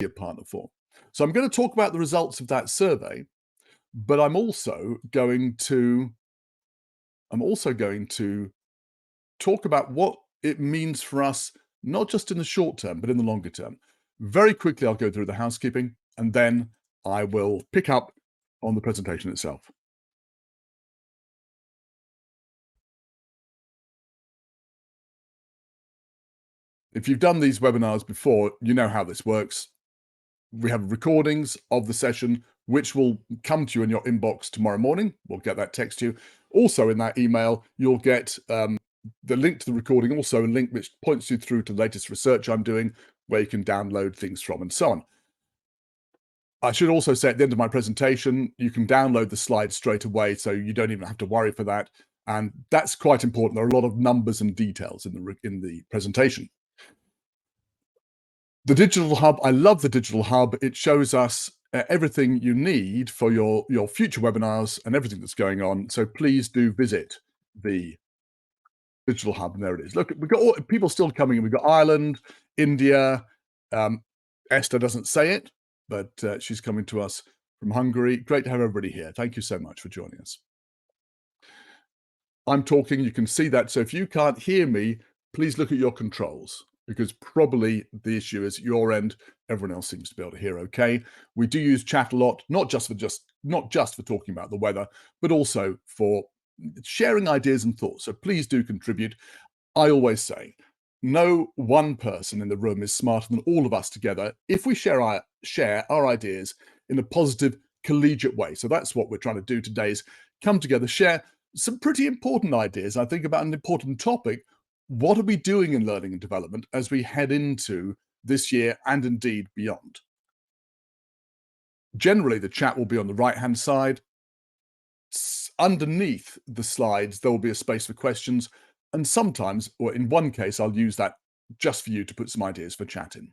a partner for. So I'm going to talk about the results of that survey, but I'm also going to talk about what it means for us, not just in the short term, but in the longer term. Very quickly, I'll go through the housekeeping, and then I will pick up on the presentation itself. If you've done these webinars before, you know how this works. We have recordings of the session, which will come to you in your inbox tomorrow morning. We'll get that text to you. Also in that email, you'll get the link to the recording, also a link which points you through to the latest research I'm doing, where you can download things from and so on. I should also say at the end of my presentation, you can download the slides straight away, so you don't even have to worry for that. And that's quite important. There are a lot of numbers and details in the presentation. The Digital Hub, I love the Digital Hub. It shows us everything you need for your future webinars and everything that's going on. So please do visit the Digital Hub, and there it is. Look, we've got people still coming in. We've got Ireland, India. Esther doesn't say it, but she's coming to us from Hungary. Great to have everybody here. Thank you so much for joining us. I'm talking, you can see that. So if you can't hear me, please look at your controls, because probably the issue is at your end. Everyone else seems to be able to hear okay. We do use chat a lot, not just for talking about the weather, but also for sharing ideas and thoughts. So please do contribute. I always say, no one person in the room is smarter than all of us together if we share our ideas in a positive, collegiate way. So that's what we're trying to do today, is come together, share some pretty important ideas. I think about an important topic. What are we doing in learning and development as we head into this year and indeed beyond? Generally, the chat will be on the right-hand side. Underneath the slides, there will be a space for questions. And sometimes, or in one case, I'll use that just for you to put some ideas for chat in.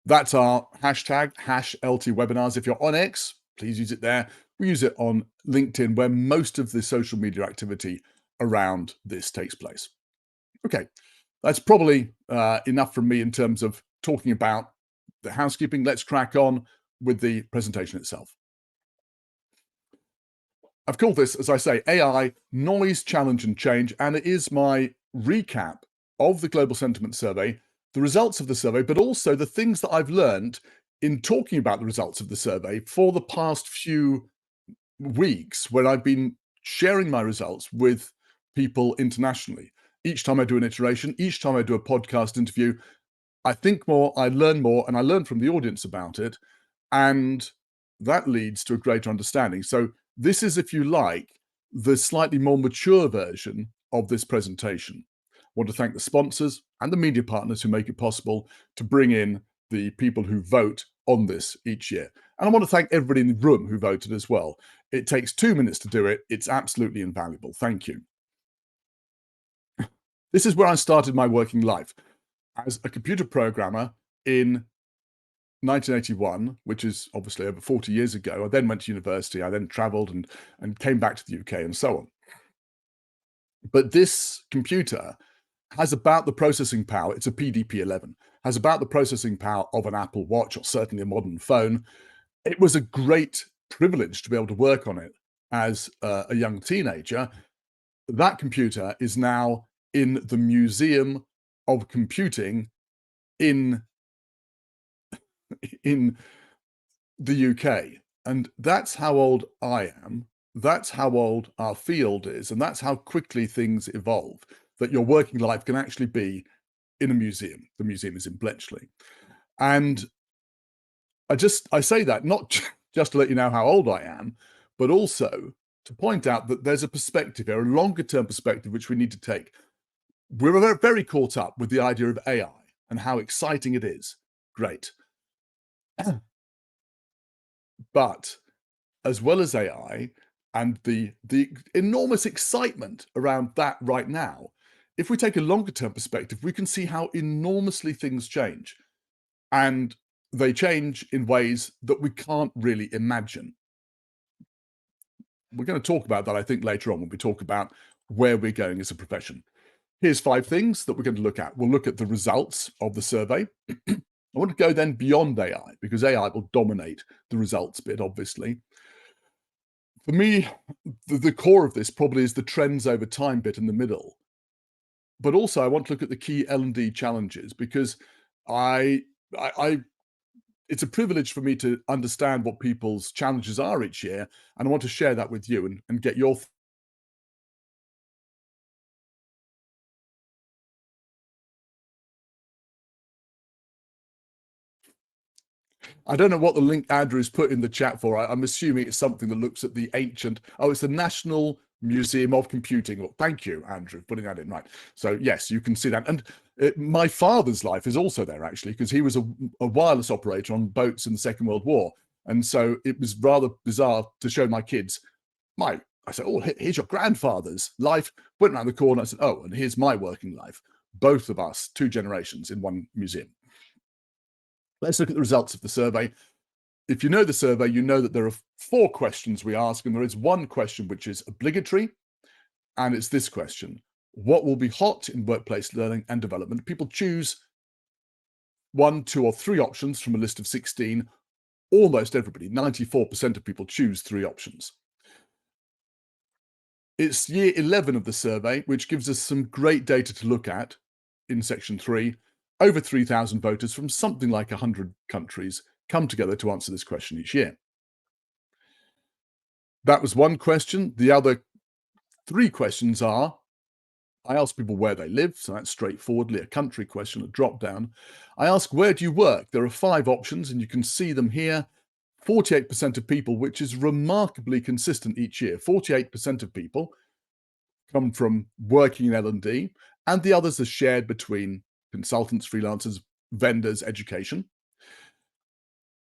That's our hashtag, #LTWebinars. If you're on X, please use it there. We use it on LinkedIn, where most of the social media activity around this takes place. Okay, that's probably enough from me in terms of talking about the housekeeping. Let's crack on with the presentation itself. I've called this, as I say, AI, Noise, Challenge and Change, and it is my recap of the Global Sentiment Survey, the results of the survey, but also the things that I've learned in talking about the results of the survey for the past few weeks, where I've been sharing my results with people internationally. Each time I do an iteration, each time I do a podcast interview, I think more, I learn more, and I learn from the audience about it. And that leads to a greater understanding. So this is, if you like, the slightly more mature version of this presentation. I want to thank the sponsors and the media partners who make it possible to bring in the people who vote on this each year. And I want to thank everybody in the room who voted as well. It takes 2 minutes to do it. It's absolutely invaluable. Thank you. This is where I started my working life, as a computer programmer in 1981, which is obviously over 40 years ago. I then went to university. I then traveled and came back to the UK and so on. But this computer has about the processing power, it's a PDP-11, has about the processing power of an Apple Watch, or certainly a modern phone. It was a great privilege to be able to work on it as a young teenager. That computer is now in the Museum of Computing in the UK. And that's how old I am. That's how old our field is. And that's how quickly things evolve, that your working life can actually be in a museum. The museum is in Bletchley. And I say that not just to let you know how old I am, but also to point out that there's a perspective here, a longer term perspective, which we need to take. We're very caught up with the idea of AI and how exciting it is. Great. But as well as AI and the enormous excitement around that right now, if we take a longer term perspective, we can see how enormously things change. And they change in ways that we can't really imagine. We're going to talk about that, I think, later on when we talk about where we're going as a profession. Here's 5 things that we're going to look at. We'll look at the results of the survey. I want to go then beyond AI because AI will dominate the results bit, obviously. For me, the core of this probably is the trends over time bit in the middle. But also, I want to look at the key L&D challenges because I, I it's a privilege for me to understand what people's challenges are each year, and I want to share that with you and get your. I don't know what the link Andrew's put in the chat for. I'm assuming it's something that looks at the ancient. Oh, it's the National Museum of Computing. Well, thank you, Andrew, for putting that in. Right. So yes, you can see that. And my father's life is also there actually, because he was a wireless operator on boats in the Second World War, and so it was rather bizarre to show my kids I said, oh, here's your grandfather's life. Went around the corner. I said, oh, and here's my working life. Both of us, 2 generations in one museum. Let's look at the results of the survey. If you know the survey, you know that there are 4 questions we ask, and there is one question which is obligatory, and it's this question. What will be hot in workplace learning and development? People choose 1, 2, or 3 options from a list of 16. Almost everybody, 94% of people choose 3 options. It's year 11 of the survey, which gives us some great data to look at in section 3. Over 3,000 voters from something like 100 countries come together to answer this question each year. That was one question. The other 3 questions are, I ask people where they live, so that's straightforwardly a country question, a drop down. I ask, where do you work? There are 5 options, and you can see them here. 48% of people, which is remarkably consistent each year. 48% of people come from working in L&D, and the others are shared between consultants, freelancers, vendors, education.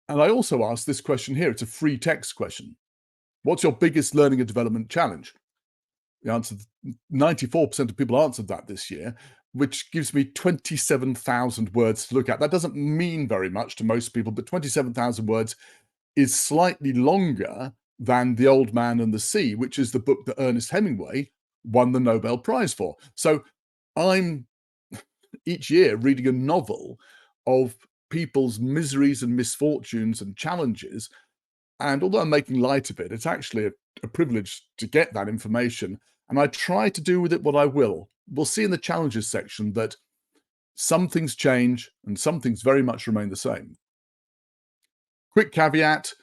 And I also ask this question here. It's a free text question. What's your biggest learning and development challenge? The answer, 94% of people answered that this year, which gives me 27,000 words to look at. That doesn't mean very much to most people, but 27,000 words is slightly longer than The Old Man and the Sea, which is the book that Ernest Hemingway won the Nobel Prize for. So I'm each year reading a novel of people's miseries and misfortunes and challenges. And although I'm making light of it, it's actually a privilege to get that information. And I try to do with it what I will. We'll see in the challenges section that some things change and some things very much remain the same. Quick caveat,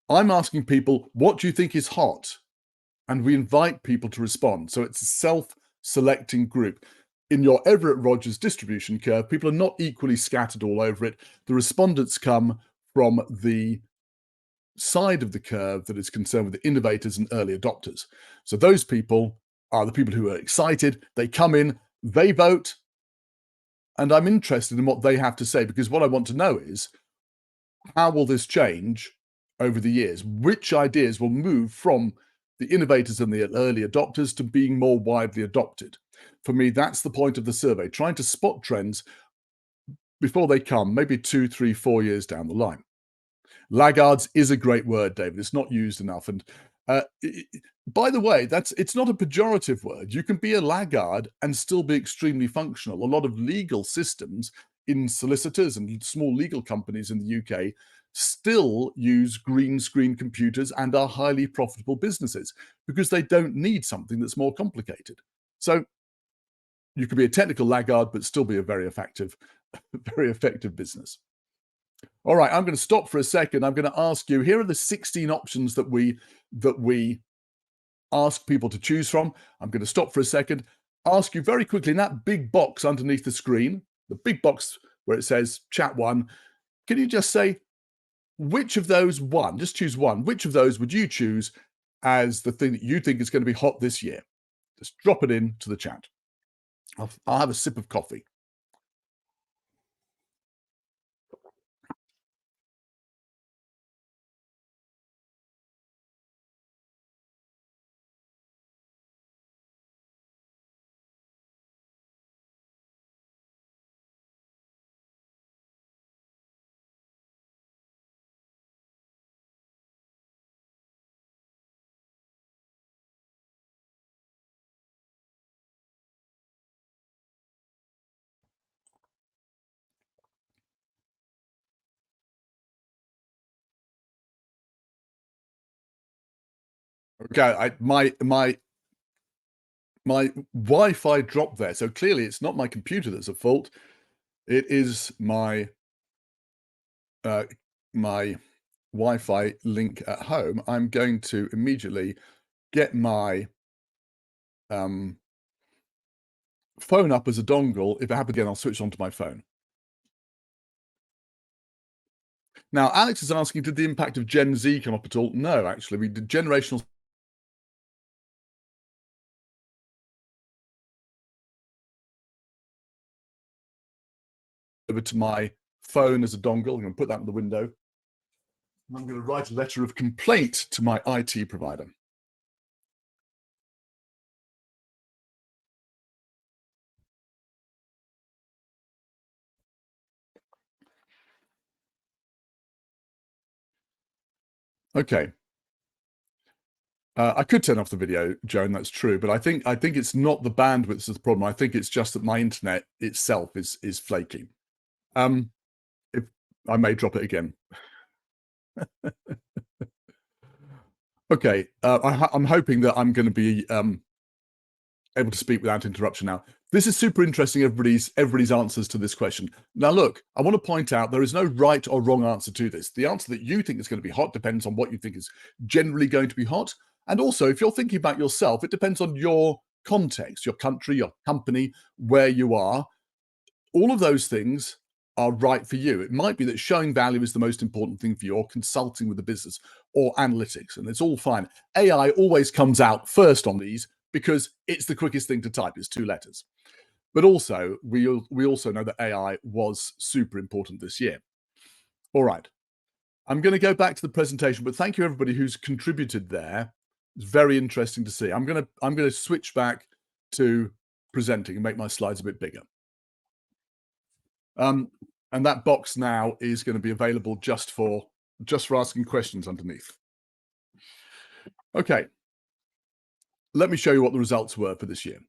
I'm asking people, what do you think is hot? And we invite people to respond. So it's a self-selecting group. In your Everett Rogers distribution curve, people are not equally scattered all over it. The respondents come from the side of the curve that is concerned with the innovators and early adopters. So those people are the people who are excited. They come in, they vote, and I'm interested in what they have to say, because what I want to know is, how will this change over the years? Which ideas will move from the innovators and the early adopters to being more widely adopted? For me, that's the point of the survey, trying to spot trends before they come, maybe 2, 3, 4 years down the line. Laggards is a great word, David. It's not used enough. And by the way, it's not a pejorative word. You can be a laggard and still be extremely functional. A lot of legal systems in solicitors and small legal companies in the UK still use green screen computers and are highly profitable businesses because they don't need something that's more complicated. So you could be a technical laggard, but still be a very effective business. All right, I'm going to stop for a second. I'm going to ask you, here are the 16 options that we ask people to choose from. I'm going to stop for a second, ask you very quickly, in that big box underneath the screen, the big box where it says chat 1, can you just say, which of those just choose one, which of those would you choose as the thing that you think is going to be hot this year? Just drop it into the chat. I'll have a sip of coffee. Okay, my Wi-Fi dropped there, so clearly it's not my computer that's at fault. It is uh, my Wi-Fi link at home. I'm going to immediately get my um, phone up as a dongle. If it happens again, I'll switch onto my phone. Now, Alex is asking, did the impact of Gen Z come up at all? No, actually, we did generational over to my phone as a dongle. I'm going to put that in the window. And I'm going to write a letter of complaint to my IT provider. Okay. I could turn off the video, Joan, that's true, but I think it's not the bandwidth that's the problem. I think it's just that my internet itself is flaky. If I may drop it again. Okay, I'm hoping that I'm going to be able to speak without interruption now. This is super interesting, everybody's answers to this question. Now, look, I want to point out there is no right or wrong answer to this. The answer that you think is going to be hot depends on what you think is generally going to be hot. And also, if you're thinking about yourself, it depends on your context, your country, your company, where you are. All of those things are right for you. It might be that showing value is the most important thing for you, or consulting with the business, or analytics, and it's all fine. AI always comes out first on these because it's the quickest thing to type. It's 2 letters. But also, we also know that AI was super important this year. All right. I'm going to go back to the presentation, but thank you everybody who's contributed there. It's very interesting to see. I'm going to switch back to presenting and make my slides a bit bigger. And that box now is going to be available just for asking questions underneath. Okay. Let me show you what the results were for this year.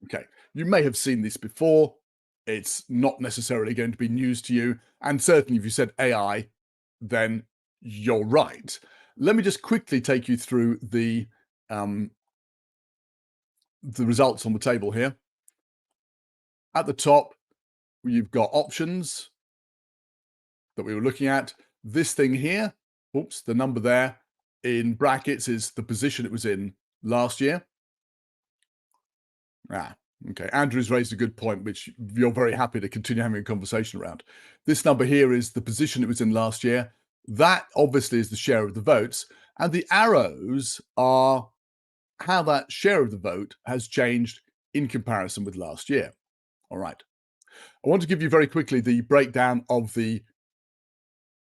Okay. You may have seen this before. It's not necessarily going to be news to you. And certainly if you said AI, then you're right. Let me just quickly take you through the results on the table here. At the top, you've got options that we were looking at. This thing here, oops, the number there in brackets is the position it was in last year. Okay. Andrew's raised a good point, which you're very happy to continue having a conversation around. This number here is the position it was in last year. That obviously is the share of the votes. And the arrows are how that share of the vote has changed in comparison with last year. All right. I want to give you very quickly the breakdown of the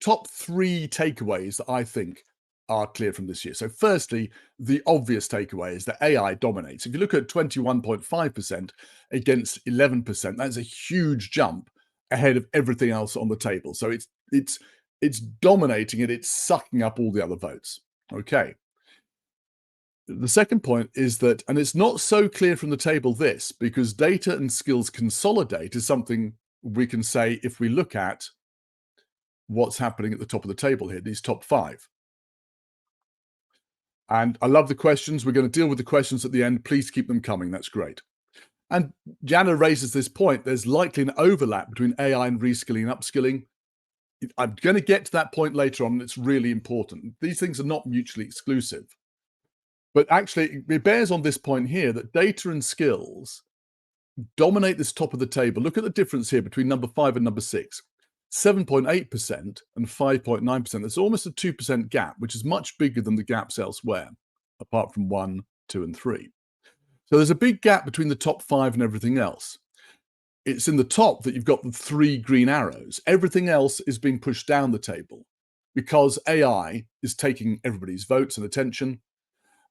top 3 takeaways that I think are clear from this year. So firstly, the obvious takeaway is that AI dominates. If you look at 21.5% against 11%, that's a huge jump ahead of everything else on the table. So it's dominating it, it's sucking up all the other votes. Okay. The second point is that, and it's not so clear from the table this, because data and skills consolidate is something we can say if we look at what's happening at the top of the table here, these top 5. And I love the questions. We're going to deal with the questions at the end. Please keep them coming. That's great. And Jana raises this point. There's likely an overlap between AI and reskilling and upskilling. I'm going to get to that point later on. It's really important. These things are not mutually exclusive. But actually, it bears on this point here that data and skills dominate this top of the table. Look at the difference here between number 5 and number 6. 7.8% and 5.9%. There's almost a 2% gap, which is much bigger than the gaps elsewhere, apart from 1, 2, and 3. So there's a big gap between the top 5 and everything else. It's in the top that you've got the 3 green arrows. Everything else is being pushed down the table because AI is taking everybody's votes and attention.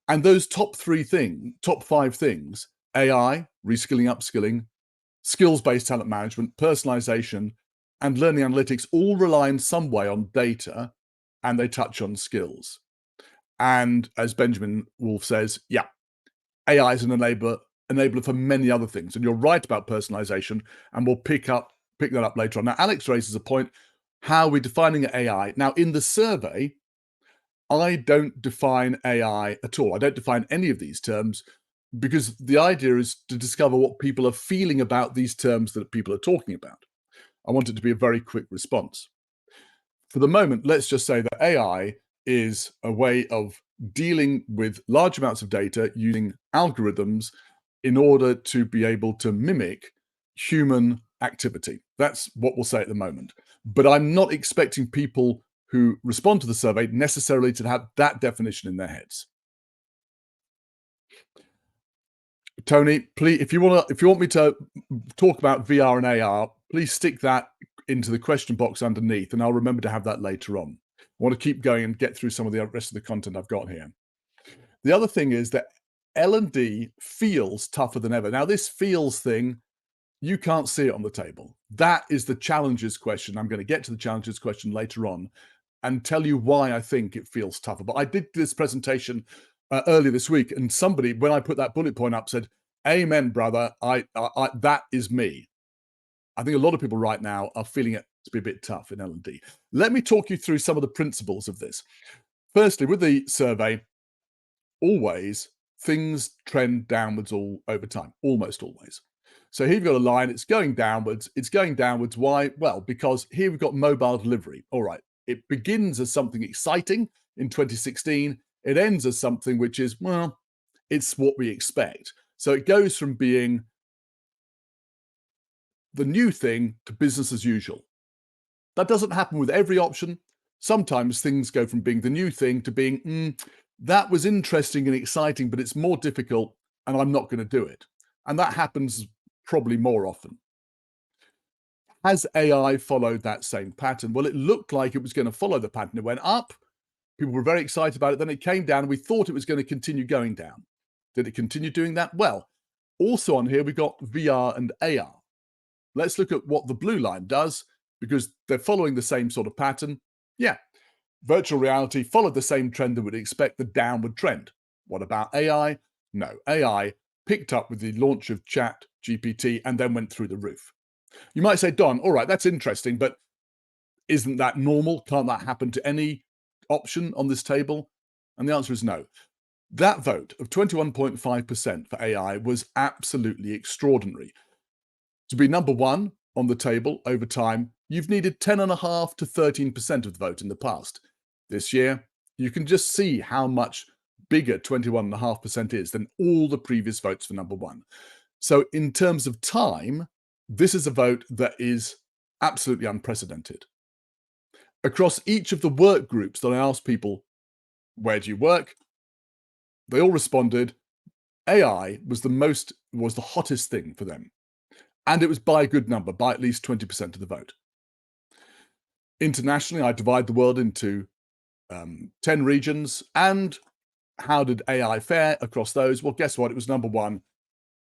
And those top 5 things, AI, reskilling, upskilling, skills-based talent management, personalization, and learning analytics all rely in some way on data, and they touch on skills. And as Benjamin Wolf says, yeah, AI is an enabler for many other things. And you're right about personalization, and we'll pick that up later on. Now, Alex raises a point, how are we defining AI? Now, in the survey, I don't define AI at all. I don't define any of these terms because the idea is to discover what people are feeling about these terms that people are talking about. I want it to be a very quick response. For the moment, let's just say that AI is a way of dealing with large amounts of data using algorithms in order to be able to mimic human activity. That's what we'll say at the moment. But I'm not expecting people who respond to the survey necessarily to have that definition in their heads. Tony, please, if you want me to talk about VR and AR, please stick that into the question box underneath, and I'll remember to have that later on. I want to keep going and get through some of the rest of the content I've got here. The other thing is that L&D feels tougher than ever. Now, this feels thing, you can't see it on the table. That is the challenges question. I'm going to get to the challenges question later on and tell you why I think it feels tougher. But I did this presentation earlier this week, and somebody, when I put that bullet point up, said, "Amen, brother. That is me." I think a lot of people right now are feeling it to be a bit tough in L&D. Let me talk you through some of the principles of this. Firstly, with the survey, always things trend downwards all over time, almost always. So here you've got a line, it's going downwards. It's going downwards. Why? Well, because here we've got mobile delivery. All right. It begins as something exciting in 2016. It ends as something which is, well, it's what we expect. So it goes from being the new thing to business as usual. That doesn't happen with every option. Sometimes things go from being the new thing to being, that was interesting and exciting, but it's more difficult and I'm not going to do it. And that happens probably more often. Has AI followed that same pattern? Well, it looked like it was going to follow the pattern. It went up. People were very excited about it. Then it came down. And we thought it was going to continue going down. Did it continue doing that? Well, also on here, we got VR and AR. Let's look at what the blue line does because they're following the same sort of pattern. Yeah, virtual reality followed the same trend that would expect, the downward trend. What about AI? No, AI picked up with the launch of Chat GPT and then went through the roof. You might say, Don, all right, that's interesting, but isn't that normal? Can't that happen to any option on this table? And the answer is no. That vote of 21.5% for AI was absolutely extraordinary. To be number one on the table over time, you've needed 10.5 to 13% of the vote in the past. This year, you can just see how much bigger 21.5% is than all the previous votes for number one. So in terms of time, this is a vote that is absolutely unprecedented. Across each of the work groups that I asked people, where do you work? They all responded, AI was the hottest thing for them. And it was by a good number, by at least 20% of the vote. Internationally, I divide the world into 10 regions. And how did AI fare across those? Well, guess what? It was number one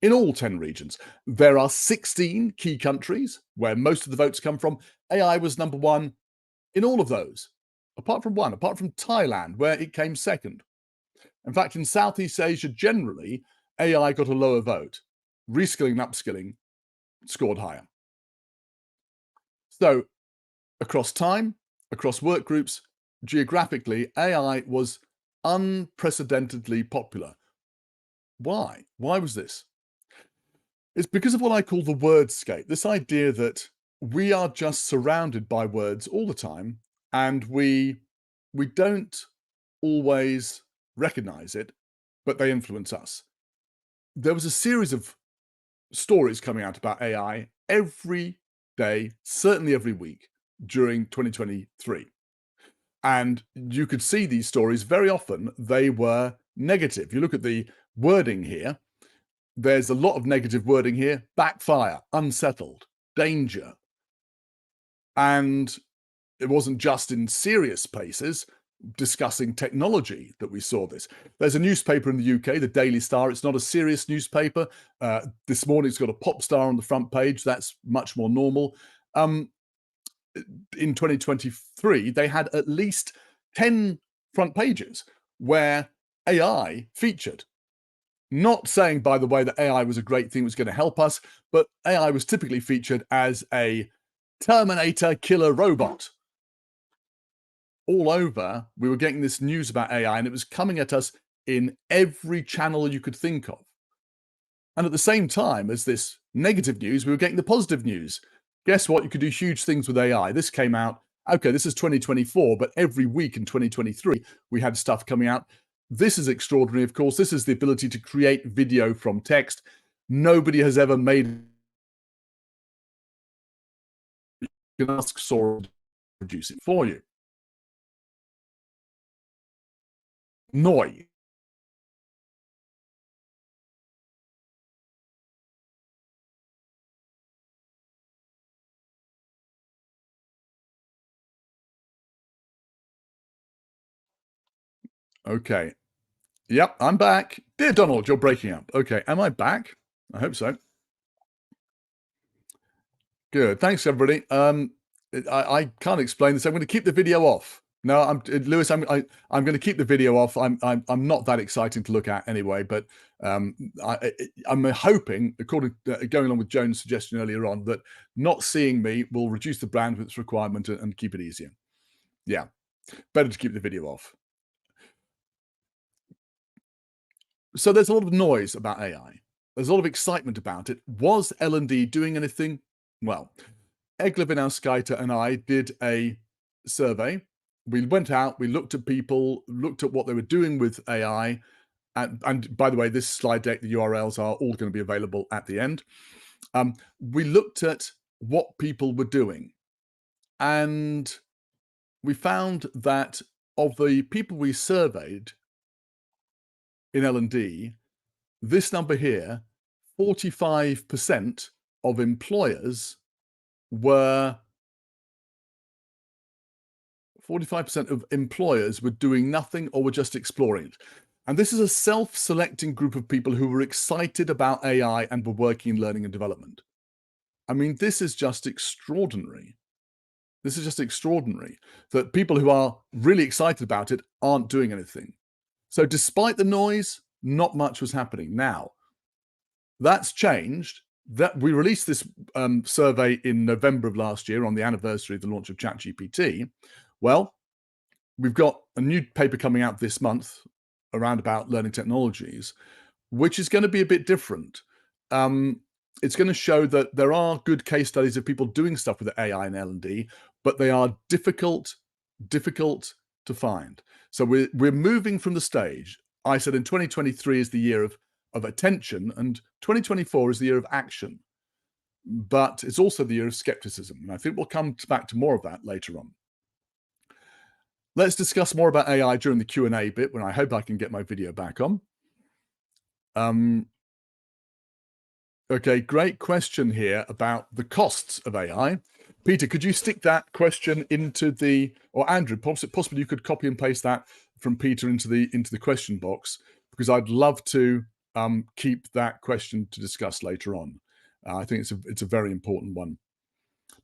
in all 10 regions. There are 16 key countries where most of the votes come from. AI was number one in all of those, apart from one, apart from Thailand, where it came second. In fact, in Southeast Asia, generally, AI got a lower vote. Reskilling and upskilling scored higher. So across time, across work groups, geographically, AI was unprecedentedly popular. Why? Why was this? It's because of what I call the wordscape, this idea that we are just surrounded by words all the time, and we don't always recognize it, but they influence us. There was a series of stories coming out about AI every day, certainly every week during 2023. And you could see these stories very often, they were negative. You look at the wording here, there's a lot of negative wording here: backfire, unsettled, danger. And it wasn't just in serious places discussing technology that we saw this. There's a newspaper in the UK, the Daily Star. It's not a serious newspaper. This morning it's got a pop star on the front page. That's much more normal. In 2023, they had at least 10 front pages where AI featured. Not saying, by the way, that AI was a great thing, was going to help us, but AI was typically featured as a Terminator killer robot. all over, we were getting this news about AI, and it was coming at us in every channel you could think of. And at the same time as this negative news, we were getting the positive news. Guess what? You could do huge things with AI. This came out, okay, this is 2024, but every week in 2023, we had stuff coming out. This is extraordinary, of course. This is the ability to create video from text. Nobody has ever made. You can ask Sora to produce it for you. Noi. Okay. Yep, I'm back. Dear Donald, you're breaking up. Okay, am I back? I hope so. Good. Thanks, everybody. I can't explain this. I'm going to keep the video off. No, Lewis. I'm going to keep the video off. I'm not that exciting to look at anyway. But I'm hoping, according going along with Joan's suggestion earlier on, that not seeing me will reduce the bandwidth requirement and keep it easier. Yeah, better to keep the video off. So there's a lot of noise about AI. There's a lot of excitement about it. Was L&D doing anything? Well, Egla Vinauskaite and I did a survey. We went out, we looked at people, looked at what they were doing with AI. And by the way, this slide deck, the URLs are all going to be available at the end. We looked at what people were doing. And we found that of the people we surveyed in L&D, this number here, 45% of employers were 45% of employers were doing nothing or were just exploring it. And this is a self-selecting group of people who were excited about AI and were working in learning and development. I mean, this is just extraordinary. This is just extraordinary that people who are really excited about it aren't doing anything. So despite the noise, not much was happening. Now, that's changed. That we released this survey in November of last year on the anniversary of the launch of ChatGPT. Well, we've got a new paper coming out this month around about learning technologies, which is going to be a bit different. It's going to show that there are good case studies of people doing stuff with AI and L&D, but they are difficult to find. So we're moving from the stage. I said in 2023 is the year of attention, and 2024 is the year of action. But it's also the year of skepticism. And I think we'll come back to more of that later on. Let's discuss more about AI during the Q&A bit, when I hope I can get my video back on. Okay, great question here about the costs of AI. Peter, could you stick that question into the, or Andrew, possibly you could copy and paste that from Peter into the question box, because I'd love to keep that question to discuss later on. I think it's a very important one.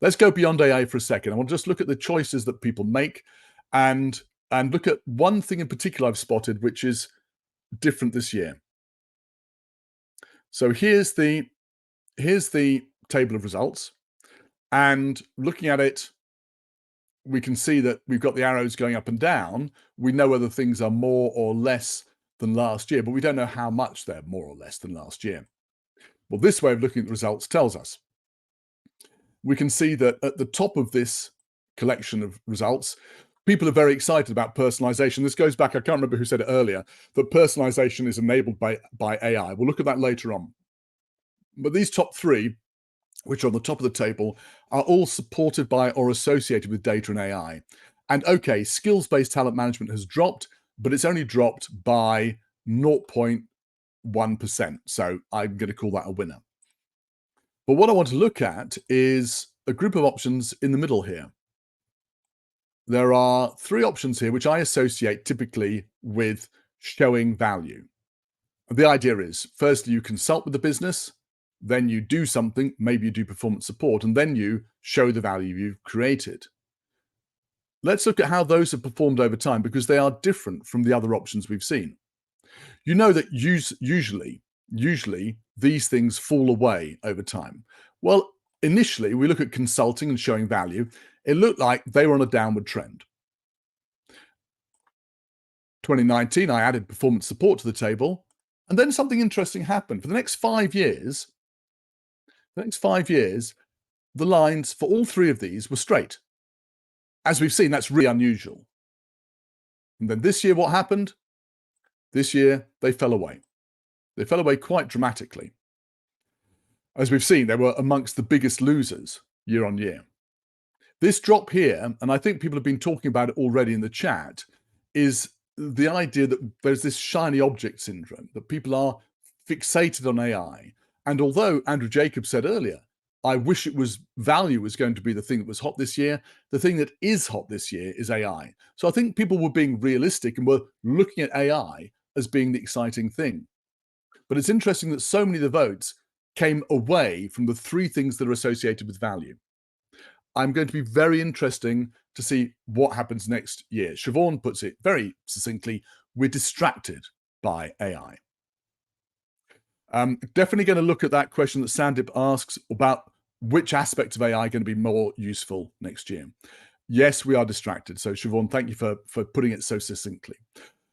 Let's go beyond AI for a second. I want to just look at the choices that people make and look at one thing in particular I've spotted, which is different this year. So here's the table of results, and looking at it, we can see that we've got the arrows going up and down. We know whether things are more or less than last year, but we don't know how much they're more or less than last year. Well, this way of looking at the results tells us. We can see that at the top of this collection of results, people are very excited about personalization. This goes back, I can't remember who said it earlier, that personalization is enabled by AI. We'll look at that later on. But these top three, which are on the top of the table, are all supported by or associated with data and AI. And okay, skills-based talent management has dropped, but it's only dropped by 0.1%. So I'm going to call that a winner. But what I want to look at is a group of options in the middle here. There are three options here, which I associate typically with showing value. The idea is, firstly, you consult with the business, then you do something, maybe you do performance support, and then you show the value you've created. Let's look at how those have performed over time, because they are different from the other options we've seen. You know that usually these things fall away over time. Well, initially, we look at consulting and showing value. It looked like they were on a downward trend. 2019, I added performance support to the table, and then something interesting happened. For the next 5 years, the lines for all three of these were straight. As we've seen, that's really unusual. And then this year, what happened? This year, they fell away. They fell away quite dramatically. As we've seen, they were amongst the biggest losers year on year. This drop here, and I think people have been talking about it already in the chat, is the idea that there's this shiny object syndrome, that people are fixated on AI. And although Andrew Jacobs said earlier, I wish it was value was going to be the thing that was hot this year, the thing that is hot this year is AI. So I think people were being realistic and were looking at AI as being the exciting thing. But it's interesting that so many of the votes came away from the three things that are associated with value. I'm going to be very interesting to see what happens next year. Siobhan puts it very succinctly, we're distracted by AI. Definitely going to look at that question that Sandip asks about which aspects of AI are going to be more useful next year. Yes, we are distracted. So Siobhan, thank you for putting it so succinctly.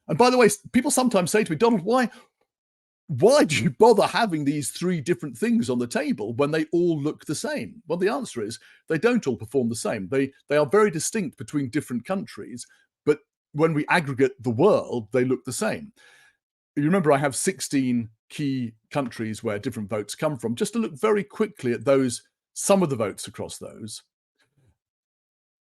And by the way, people sometimes say to me, Donald, why do you bother having these three different things on the table when they all look the same? Well, the answer is they don't all perform the same. They are very distinct between different countries, but when we aggregate the world, they look the same. You remember I have 16 key countries where different votes come from. Just to look very quickly at those, some of the votes across those,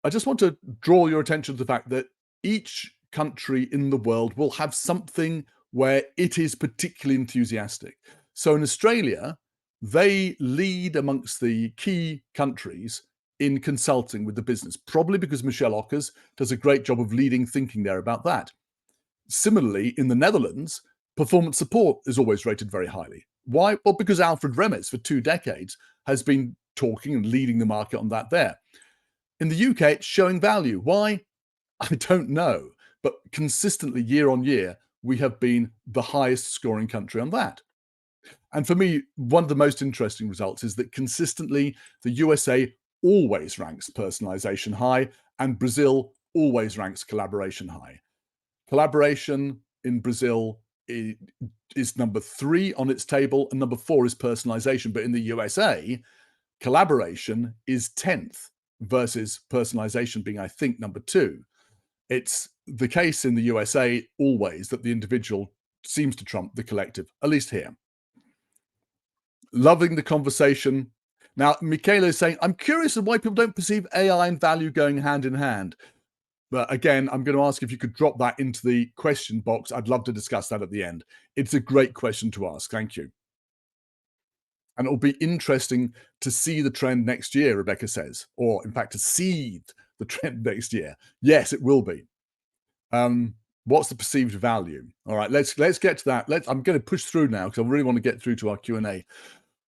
I just want to draw your attention to the fact that each country in the world will have something where it is particularly enthusiastic. So in Australia, they lead amongst the key countries in consulting with the business, probably because Michelle Ockers does a great job of leading thinking there about that. Similarly, in the Netherlands, performance support is always rated very highly. Why? Well, because Alfred Remes for 2 decades has been talking and leading the market on that there. In the UK, it's showing value. Why? I don't know. But consistently, year on year, we have been the highest scoring country on that. And for me, one of the most interesting results is that consistently, the USA always ranks personalization high, and Brazil always ranks collaboration high. Collaboration in Brazil is number 3 on its table, and number 4 is personalization. But in the USA, collaboration is 10th versus personalization being, I think, number 2. It's the case in the USA always that the individual seems to trump the collective, at least here. Loving the conversation. Now, Michaela is saying, I'm curious of why people don't perceive AI and value going hand in hand. But again, I'm going to ask if you could drop that into the question box. I'd love to discuss that at the end. It's a great question to ask. Thank you. And it'll be interesting to see the trend next year, Rebecca says, or in fact, to seed the trend next year. Yes, it will be. What's the perceived value? All right, let's get to that. I'm going to push through now because I really want to get through to our Q&A.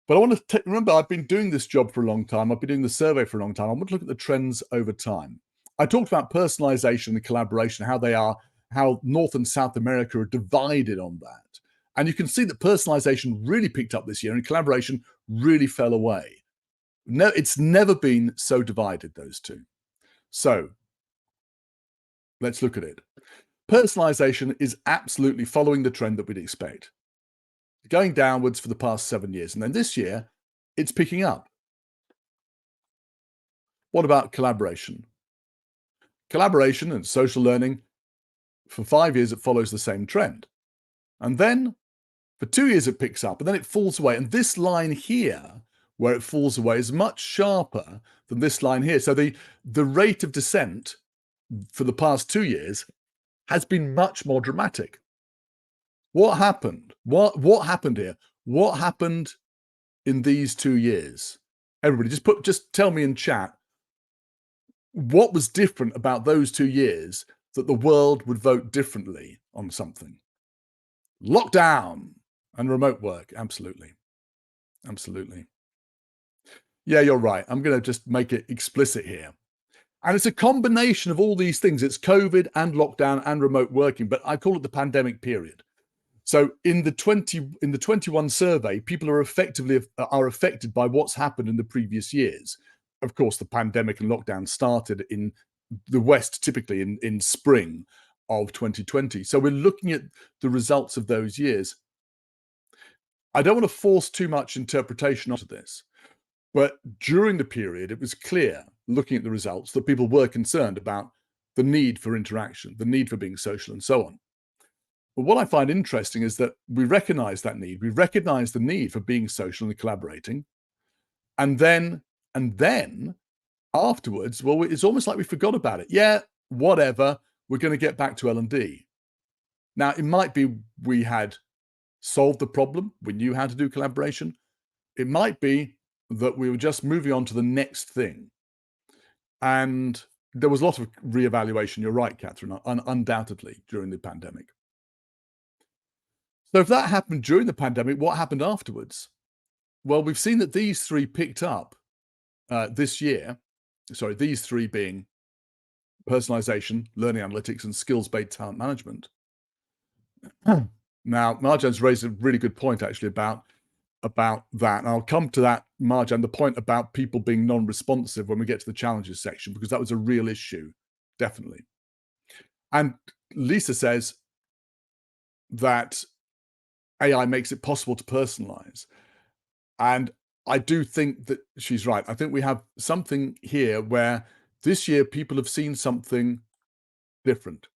But I want to remember, I've been doing this job for a long time. I've been doing the survey for a long time. I want to look at the trends over time. I talked about personalization and collaboration, how North and South America are divided on that. And you can see that personalization really picked up this year and collaboration really fell away. No, it's never been so divided, those two. So let's look at it. Personalization is absolutely following the trend that we'd expect, going downwards for the past 7 years. And then this year, it's picking up. What about collaboration? Collaboration and social learning, for 5 years, it follows the same trend. And then for 2 years, it picks up and then it falls away. And this line here, where it falls away, is much sharper than this line here. So the rate of descent for the past 2 years has been much more dramatic. What happened? What happened here? What happened in these 2 years? Everybody, just tell me in chat, what was different about those 2 years that the world would vote differently on something? Lockdown and remote work, absolutely. Absolutely. Yeah, you're right. I'm going to just make it explicit here. And it's a combination of all these things. It's COVID and lockdown and remote working, but I call it the pandemic period. So in the 21 survey, people are affected by what's happened in the previous years. Of course, the pandemic and lockdown started in the West, typically in spring of 2020. So we're looking at the results of those years. I don't want to force too much interpretation onto this, but during the period, it was clear, looking at the results, that people were concerned about the need for interaction, the need for being social, and so on. But what I find interesting is that we recognize that need. We recognize the need for being social and collaborating. And then afterwards, well, it's almost like we forgot about it. Yeah, whatever. We're going to get back to L&D. Now, it might be we had solved the problem. We knew how to do collaboration. It might be that we were just moving on to the next thing. And there was a lot of reevaluation. You're right, Catherine, undoubtedly during the pandemic. So if that happened during the pandemic, what happened afterwards? Well, we've seen that these three picked up this year. Sorry, these three being personalization, learning analytics, and skills-based talent management. Now, Marjan's raised a really good point, actually, about that. And I'll come to that, Marjan, the point about people being non-responsive when we get to the challenges section, because that was a real issue, definitely. And Lisa says that AI makes it possible to personalize. And I do think that she's right. I think we have something here where this year people have seen something different.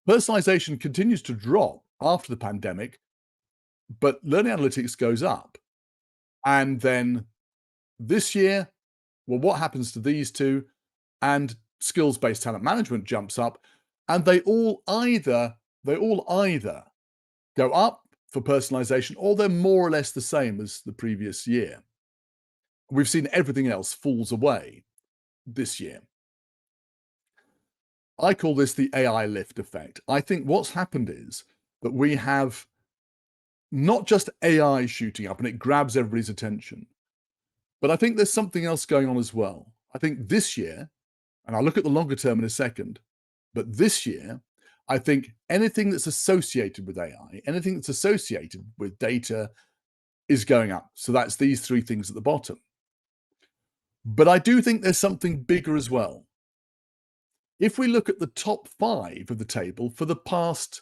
Personalization continues to drop after the pandemic, but learning analytics goes up. And then this year, well, what happens to these two? And skills-based talent management jumps up, and they all either go up for personalization, or they're more or less the same as the previous year. We've seen everything else falls away this year. I call this the AI lift effect. I think what's happened is that we have not just AI shooting up and it grabs everybody's attention, but I think there's something else going on as well. I think this year, and I'll look at the longer term in a second, but this year, I think anything that's associated with AI, anything that's associated with data is going up. So that's these three things at the bottom. But I do think there's something bigger as well. If we look at the top 5 of the table for the past,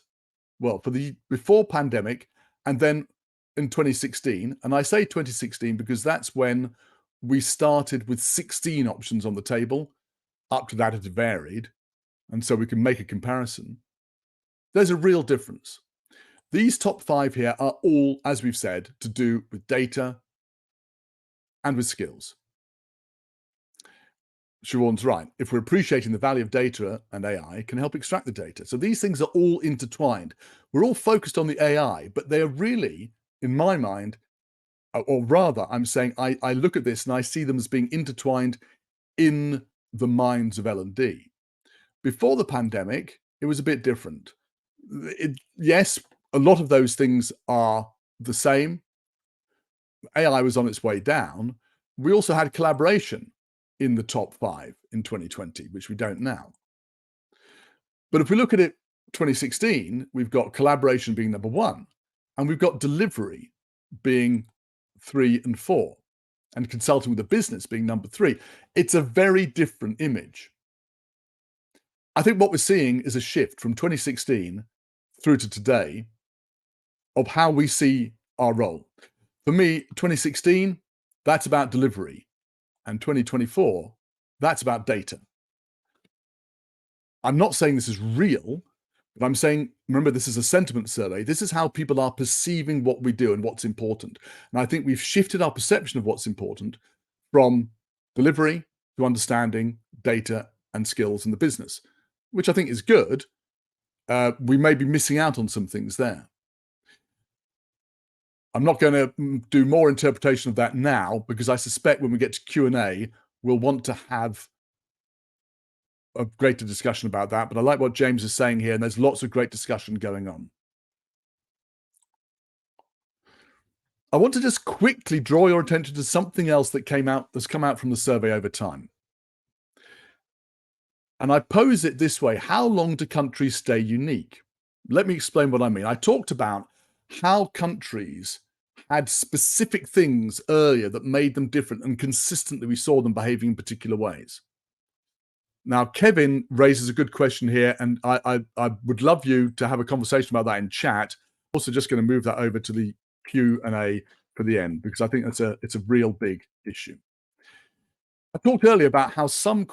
well, for the before pandemic, and then in 2016, and I say 2016 because that's when we started with 16 options on the table. Up to that, it varied. And so we can make a comparison. There's a real difference. These top 5 here are all, as we've said, to do with data and with skills. Siobhan's right. If we're appreciating the value of data, and AI can help extract the data. So these things are all intertwined. We're all focused on the AI, but they're really, in my mind, or rather, I'm saying I look at this and I see them as being intertwined in the minds of L&D. Before the pandemic, it was a bit different. Yes, a lot of those things are the same. AI was on its way down. We also had collaboration in the top 5 in 2020, which we don't now. But if we look at it 2016, we've got collaboration being number 1, and we've got delivery being 3 and 4, and consulting with the business being number 3. It's a very different image. I think what we're seeing is a shift from 2016 through to today of how we see our role. For me, 2016, that's about delivery. And 2024, that's about data. I'm not saying this is real, but I'm saying, remember, this is a sentiment survey. This is how people are perceiving what we do and what's important. And I think we've shifted our perception of what's important from delivery to understanding data and skills in the business, which I think is good. We may be missing out on some things there. I'm not going to do more interpretation of that now, because I suspect when we get to Q&A, we'll want to have a greater discussion about that. But I like what James is saying here, and there's lots of great discussion going on. I want to just quickly draw your attention to something else that's come out from the survey over time. And I pose it this way: how long do countries stay unique? Let me explain what I mean. I talked about how countries had specific things earlier that made them different, and consistently we saw them behaving in particular ways. Now, Kevin raises a good question here, and I would love you to have a conversation about that in chat. Also, just going to move that over to the Q&A for the end because I think it's a real big issue. I talked earlier about how some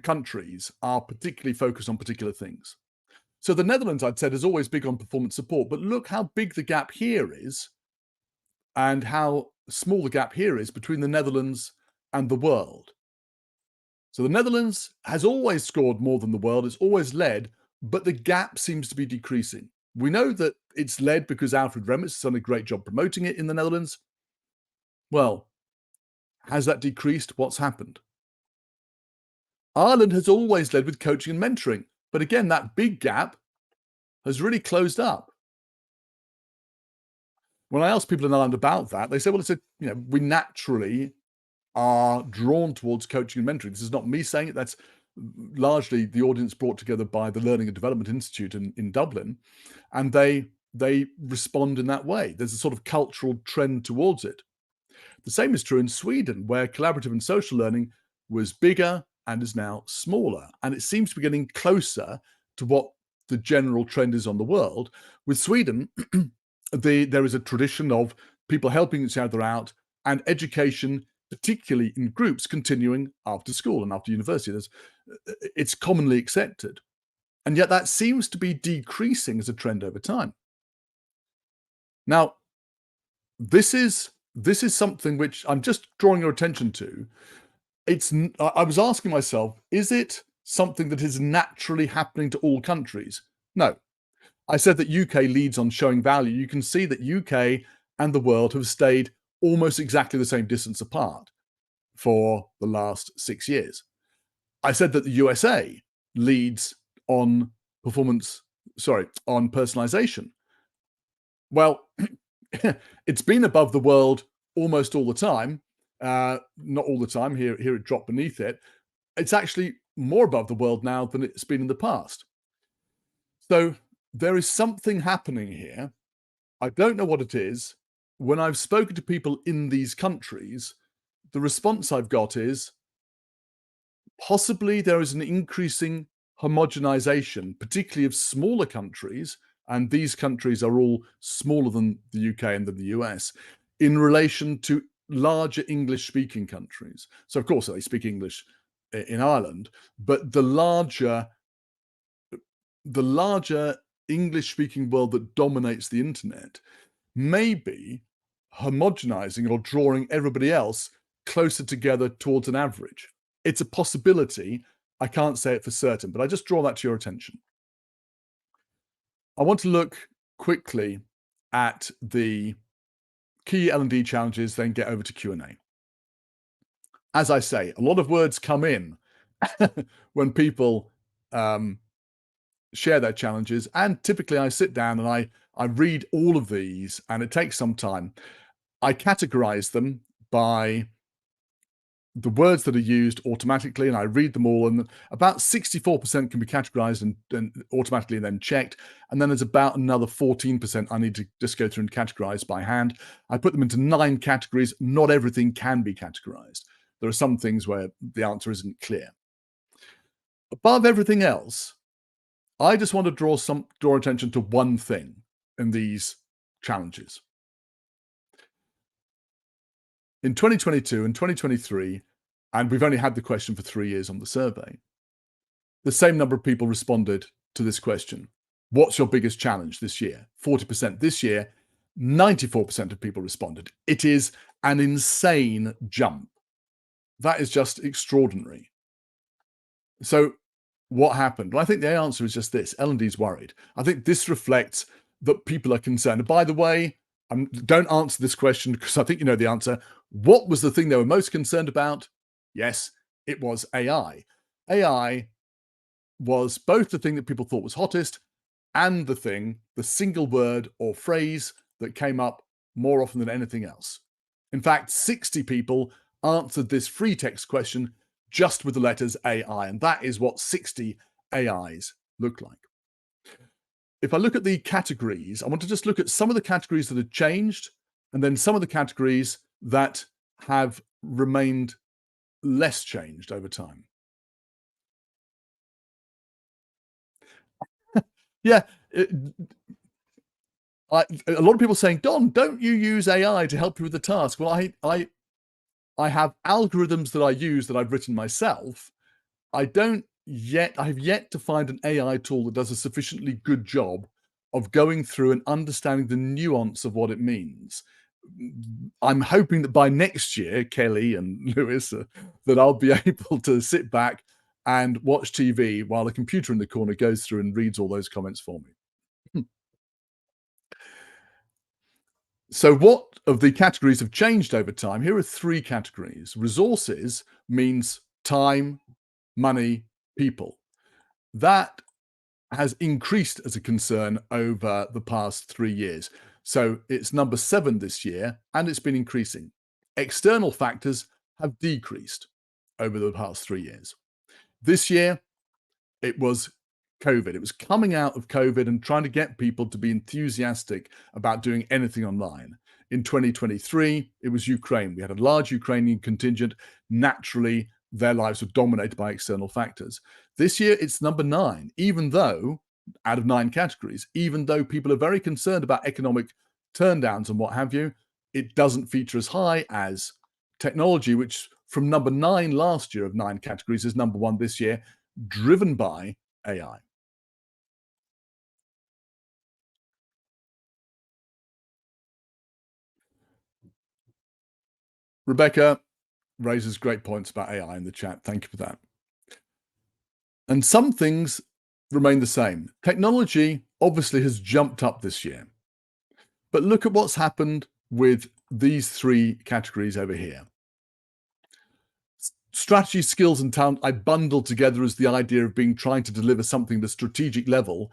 countries are particularly focused on particular things. So the Netherlands, I'd said, is always big on performance support, but look how big the gap here is and how small the gap here is between the Netherlands and the world. So the Netherlands has always scored more than the world, it's always led, but the gap seems to be decreasing. We know that it's led because Alfred Remits has done a great job promoting it in the Netherlands. Well, has that decreased? What's happened? Ireland has always led with coaching and mentoring, but again, that big gap has really closed up. When I ask people in Ireland about that, they say, well, we naturally are drawn towards coaching and mentoring. This is not me saying it. That's largely the audience brought together by the Learning and Development Institute in Dublin. And they respond in that way. There's a sort of cultural trend towards it. The same is true in Sweden, where collaborative and social learning was bigger and is now smaller. And it seems to be getting closer to what the general trend is on the world. With Sweden, there is a tradition of people helping each other out and education, particularly in groups, continuing after school and after university. It's commonly accepted. And yet that seems to be decreasing as a trend over time. Now, this is something which I'm just drawing your attention to. I was asking myself, is it something that is naturally happening to all countries? No. I said that UK leads on showing value. You can see that UK and the world have stayed almost exactly the same distance apart for the last 6 years. I said that the USA leads on personalization. Well, it's been above the world almost all the time. Not all the time. Here it dropped beneath it. It's actually more above the world now than it's been in the past. So there is something happening here. I don't know what it is. When I've spoken to people in these countries, the response I've got is possibly there is an increasing homogenization, particularly of smaller countries, and these countries are all smaller than the UK and than the US, in relation to larger English-speaking countries. So, of course, they speak English in Ireland, but the larger English-speaking world that dominates the internet may be homogenizing or drawing everybody else closer together towards an average. It's a possibility. I can't say it for certain, but I just draw that to your attention. I want to look quickly at the key L&D challenges, then get over to Q&A. As I say, a lot of words come in when people share their challenges, and typically I sit down and I read all of these, and it takes some time. I categorize them by the words that are used automatically, and I read them all, and about 64% can be categorized and automatically and then checked. And then there's about another 14% I need to just go through and categorize by hand. I put them into 9 categories. Not everything can be categorized. There are some things where the answer isn't clear. Above everything else, I just want to draw attention to one thing in these challenges. In 2022 and 2023, and we've only had the question for 3 years on the survey, the same number of people responded to this question. What's your biggest challenge this year? 40%. This year, 94% of people responded. It is an insane jump. That is just extraordinary. So what happened? Well, I think the answer is just this. L&D's worried. I think this reflects that people are concerned. And by the way, don't answer this question because I think you know the answer. What was the thing they were most concerned about? Yes, it was AI. AI was both the thing that people thought was hottest and the single word or phrase that came up more often than anything else. In fact, 60 people answered this free text question just with the letters AI, and that is what 60 AIs look like. If I look at the categories, I want to just look at some of the categories that have changed and then some of the categories that have remained less changed over time. Yeah, it, a lot of people saying, "Don, don't you use AI to help you with the task?" Well, I have algorithms that I use that I've written myself. I have yet to find an AI tool that does a sufficiently good job of going through and understanding the nuance of what it means. I'm hoping that by next year, Kelly and Lewis, that I'll be able to sit back and watch TV while the computer in the corner goes through and reads all those comments for me. So, what of the categories have changed over time? Here are three categories. Resources means time, money, people. That has increased as a concern over the past 3 years. So it's number 7 this year, and it's been increasing. External factors have decreased over the past 3 years. This year, it was COVID. It was coming out of COVID and trying to get people to be enthusiastic about doing anything online. In 2023, it was Ukraine. We had a large Ukrainian contingent. Naturally, their lives were dominated by external factors. This year, it's number 9, even though, out of 9 categories, even though people are very concerned about economic turndowns and what have you, it doesn't feature as high as technology, which from number 9 last year of 9 categories is number 1 this year, driven by AI. Rebecca raises great points about AI in the chat. Thank you for that. And some things remain the same. Technology obviously has jumped up this year. But look at what's happened with these 3 categories over here. Strategy, skills, and talent I bundle together as the idea of trying to deliver something at a strategic level.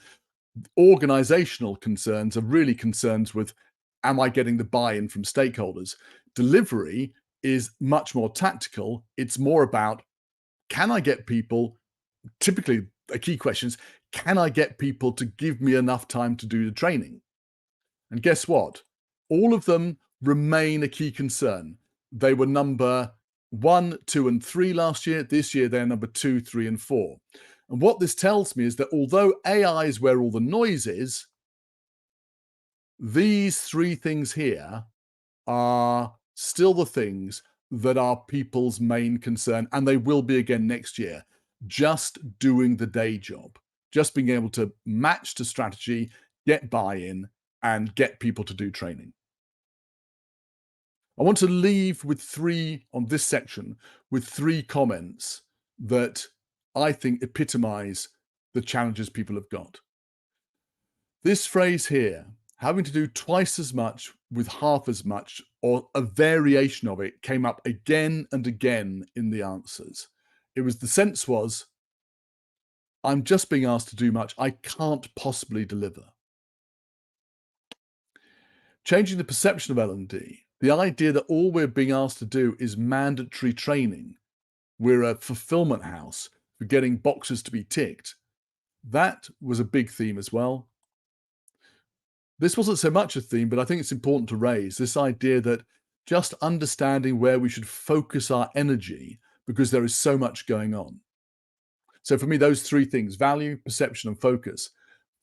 Organizational concerns are really concerns with, am I getting the buy-in from stakeholders? Delivery is much more tactical. It's more about, can I get people, typically a key question is, can I get people to give me enough time to do the training? And guess what? All of them remain a key concern. They were number 1, 2, and 3 last year. This year, they're number 2, 3, and 4. And what this tells me is that although AI is where all the noise is, these 3 things here are still the things that are people's main concern, and they will be again next year. Just doing the day job, just being able to match to strategy, get buy-in, and get people to do training. I want to leave with 3 on this section, with 3 comments that I think epitomize the challenges people have got. This phrase here, having to do twice as much with half as much, or a variation of it, came up again and again in the answers. The sense was, I'm just being asked to do much. I can't possibly deliver. Changing the perception of L&D, the idea that all we're being asked to do is mandatory training. We're a fulfillment house for getting boxes to be ticked. That was a big theme as well. This wasn't so much a theme, but I think it's important to raise this idea that just understanding where we should focus our energy, because there is so much going on. So for me, those 3 things, value, perception, and focus,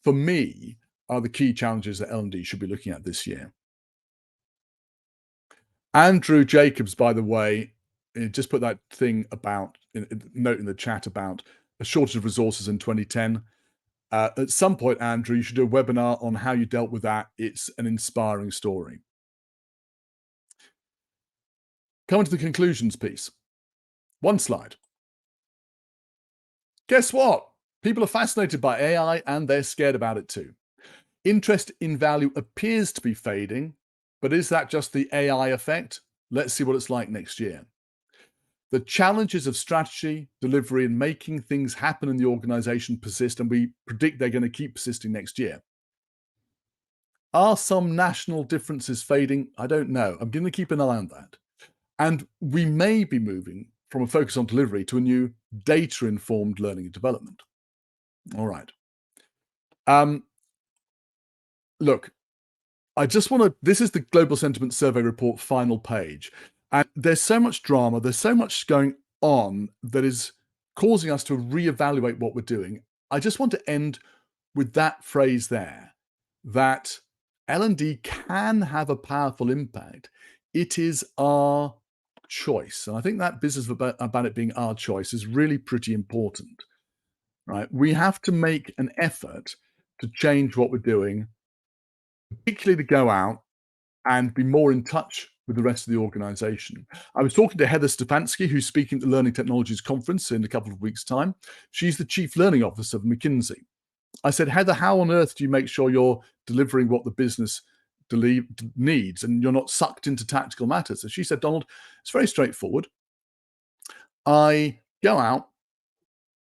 for me, are the key challenges that L&D should be looking at this year. Andrew Jacobs, by the way, just put that thing about note in the chat about a shortage of resources in 2010. At some point, Andrew, you should do a webinar on how you dealt with that. It's an inspiring story. Coming to the conclusions piece. 1 slide. Guess what? People are fascinated by AI and they're scared about it too. Interest in value appears to be fading, but is that just the AI effect? Let's see what it's like next year. The challenges of strategy, delivery, and making things happen in the organization persist, and we predict they're going to keep persisting next year. Are some national differences fading? I don't know. I'm going to keep an eye on that. And we may be moving from a focus on delivery to a new data-informed learning and development. All right. Look, I just want to, this is the Global Sentiment Survey report final page. And there's so much drama, there's so much going on that is causing us to reevaluate what we're doing. I just want to end with that phrase there, that L&D can have a powerful impact. It is our choice. And I think that business about it being our choice is really pretty important, right? We have to make an effort to change what we're doing, particularly to go out and be more in touch with the rest of the organization. I was talking to Heather Stefanski, who's speaking at the Learning Technologies Conference in a couple of weeks' time. She's the Chief Learning Officer of McKinsey. I said, Heather, how on earth do you make sure you're delivering what the business needs and you're not sucked into tactical matters? And she said, Donald, it's very straightforward. I go out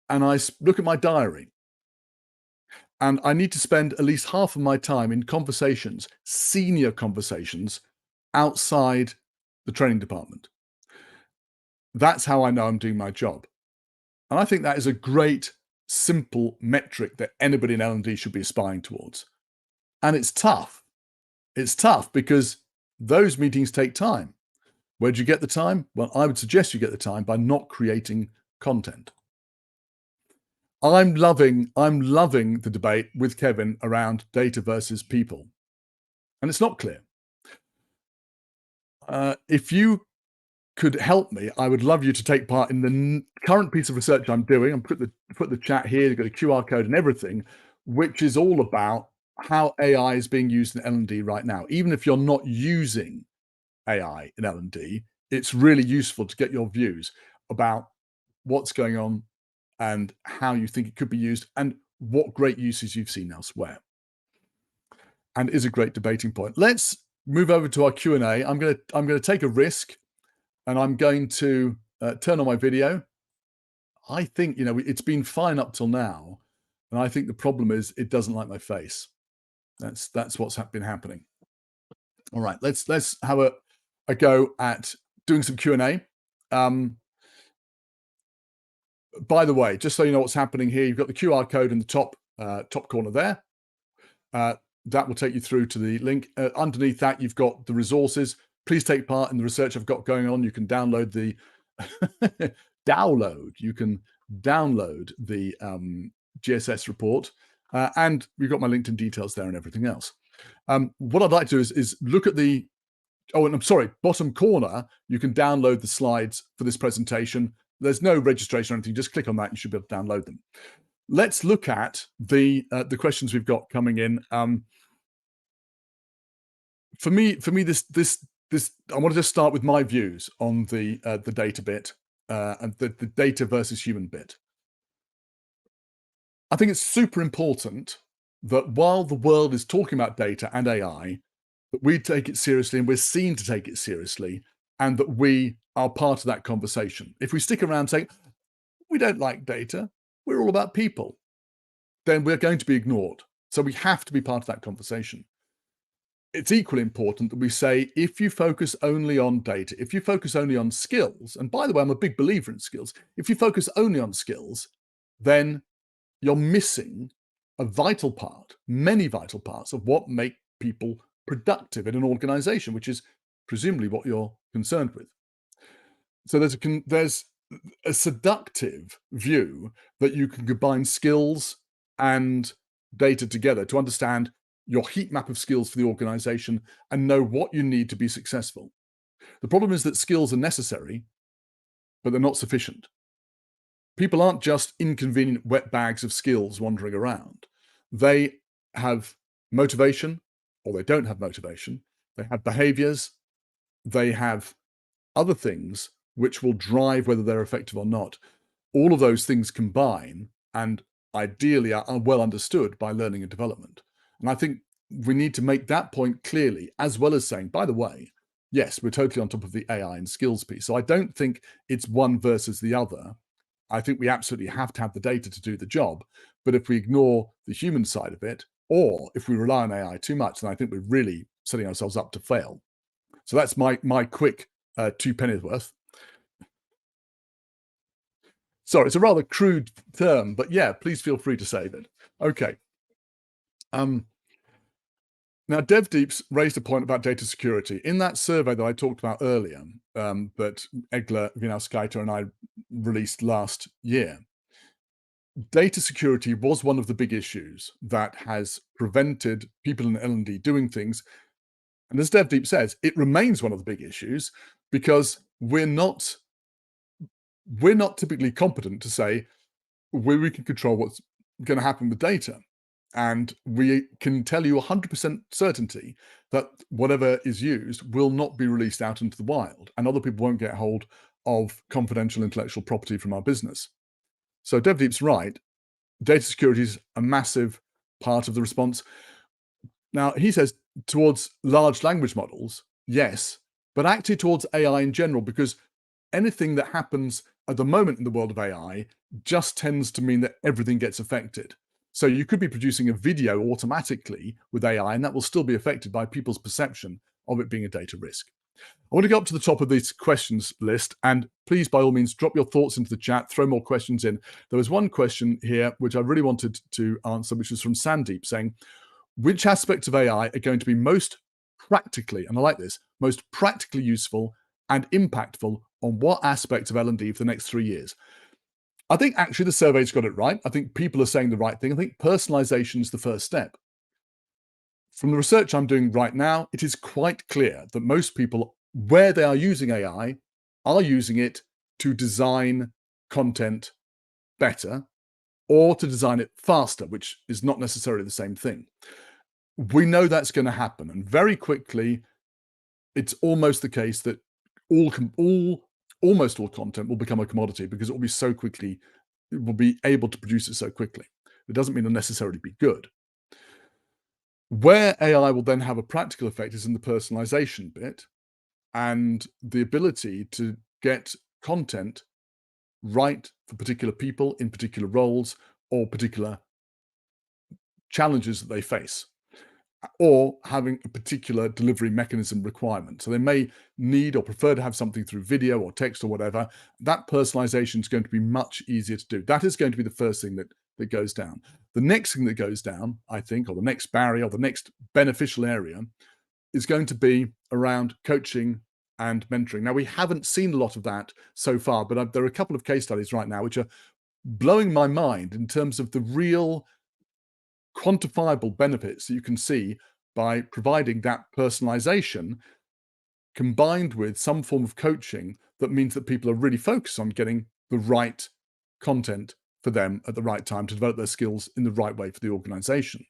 and I look at my diary, and I need to spend at least half of my time in conversations, senior conversations, outside the training department. That's how I know I'm doing my job. And I think that is a great, simple metric that anybody in L&D should be aspiring towards. And it's tough. It's tough because those meetings take time. Where do you get the time? Well, I would suggest you get the time by not creating content. I'm loving the debate with Kevin around data versus people. And it's not clear. If you could help me, I would love you to take part in the current piece of research I'm doing. I'm put the chat here, you've got a QR code and everything, which is all about how AI is being used in L&D right now. Even if you're not using AI in L&D, it's really useful to get your views about what's going on and how you think it could be used and what great uses you've seen elsewhere. And is a great debating point. Let's move over to our Q&A. I'm going to take a risk, and I'm going to turn on my video. I think, it's been fine up till now, and I think the problem is it doesn't like my face. That's what's been happening. All right, let's have a go at doing some Q&A. By the way, just so you know what's happening here, you've got the QR code in the top corner there. That will take you through to the link. Underneath that, you've got the resources. Please take part in the research I've got going on. You can download the GSS report, and we've got my LinkedIn details there and everything else. What I'd like to do is look at the and I'm sorry, bottom corner. You can download the slides for this presentation. There's no registration or anything. Just click on that. You should be able to download them. Let's look at the questions we've got coming in. For me, this I want to just start with my views on the data bit and the data versus human bit. I think it's super important that while the world is talking about data and AI, that we take it seriously and we're seen to take it seriously, and that we are part of that conversation. If we stick around saying, we don't like data, we're all about people, then we're going to be ignored. So we have to be part of that conversation. It's equally important that we say, if you focus only on data, if you focus only on skills, and by the way, I'm a big believer in skills, if you focus only on skills, then you're missing a vital part, many vital parts of what make people productive in an organization, which is presumably what you're concerned with. So there's a seductive view that you can combine skills and data together to understand your heat map of skills for the organization and know what you need to be successful. The problem is that skills are necessary, but they're not sufficient. People aren't just inconvenient wet bags of skills wandering around. They have motivation, or they don't have motivation. They have behaviors. They have other things which will drive whether they're effective or not. All of those things combine and ideally are well understood by learning and development. And I think we need to make that point clearly, as well as saying, by the way, yes, we're totally on top of the AI and skills piece. So I don't think it's one versus the other. I think we absolutely have to have the data to do the job. But if we ignore the human side of it, or if we rely on AI too much, then I think we're really setting ourselves up to fail. So that's my quick 2 pennies worth. Sorry, it's a rather crude term, but yeah, please feel free to save it. Okay. Now, DevDeep's raised a point about data security. In that survey that I talked about earlier, that Egler Vinauskaita and I released last year, data security was one of the big issues that has prevented people in L&D doing things. And as DevDeep says, it remains one of the big issues because we're not typically competent to say we can control what's going to happen with data. And we can tell you 100% certainty that whatever is used will not be released out into the wild, and other people won't get hold of confidential intellectual property from our business. So DevDeep's right. Data security is a massive part of the response. Now, he says towards large language models, yes, but actually towards AI in general, because anything that happens at the moment in the world of AI just tends to mean that everything gets affected. So you could be producing a video automatically with AI, and that will still be affected by people's perception of it being a data risk. I want to go up to the top of this questions list, and please, by all means, drop your thoughts into the chat, throw more questions in. There was one question here which I really wanted to answer, which was from Sandeep, saying, which aspects of AI are going to be most practically, and I like this, most practically useful and impactful on what aspects of L&D for the next 3 years? I think actually the survey's got it right. I think people are saying the right thing. I think personalization is the first step. From the research I'm doing right now, it is quite clear that most people, where they are using AI, are using it to design content better or to design it faster, which is not necessarily the same thing. We know that's going to happen, and very quickly, it's almost the case that almost all content will become a commodity because it will be so quickly, it will be able to produce it so quickly. It doesn't mean it'll necessarily be good. Where AI will then have a practical effect is in the personalization bit and the ability to get content right for particular people in particular roles or particular challenges that they face, or having a particular delivery mechanism requirement. So they may need or prefer to have something through video or text or whatever. That personalization is going to be much easier to do. That is going to be the first thing that goes down. The next thing that goes down, I think, or the next barrier or the next beneficial area is going to be around coaching and mentoring. Now, we haven't seen a lot of that so far, but there are a couple of case studies right now which are blowing my mind in terms of the real quantifiable benefits that you can see by providing that personalization combined with some form of coaching that means that people are really focused on getting the right content for them at the right time to develop their skills in the right way for the organization.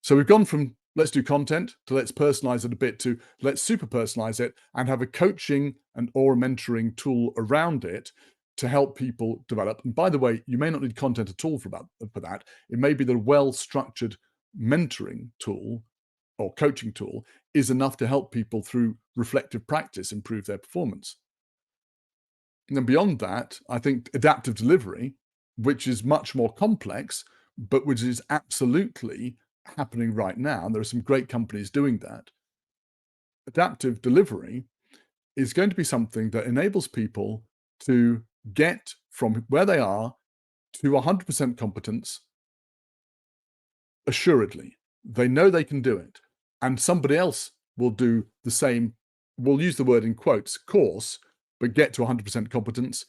So we've gone from let's do content to let's personalize it a bit to let's super personalize it and have a coaching and or a mentoring tool around it to help people develop. And by the way, you may not need content at all for that. It may be that a well-structured mentoring tool or coaching tool is enough to help people through reflective practice improve their performance. And then beyond that, I think adaptive delivery, which is much more complex, but which is absolutely happening right now, and there are some great companies doing that. Adaptive delivery is going to be something that enables people to get from where they are to 100% competence assuredly. They know they can do it, and somebody else will do the same, we'll use the word in quotes, course, but get to 100% competence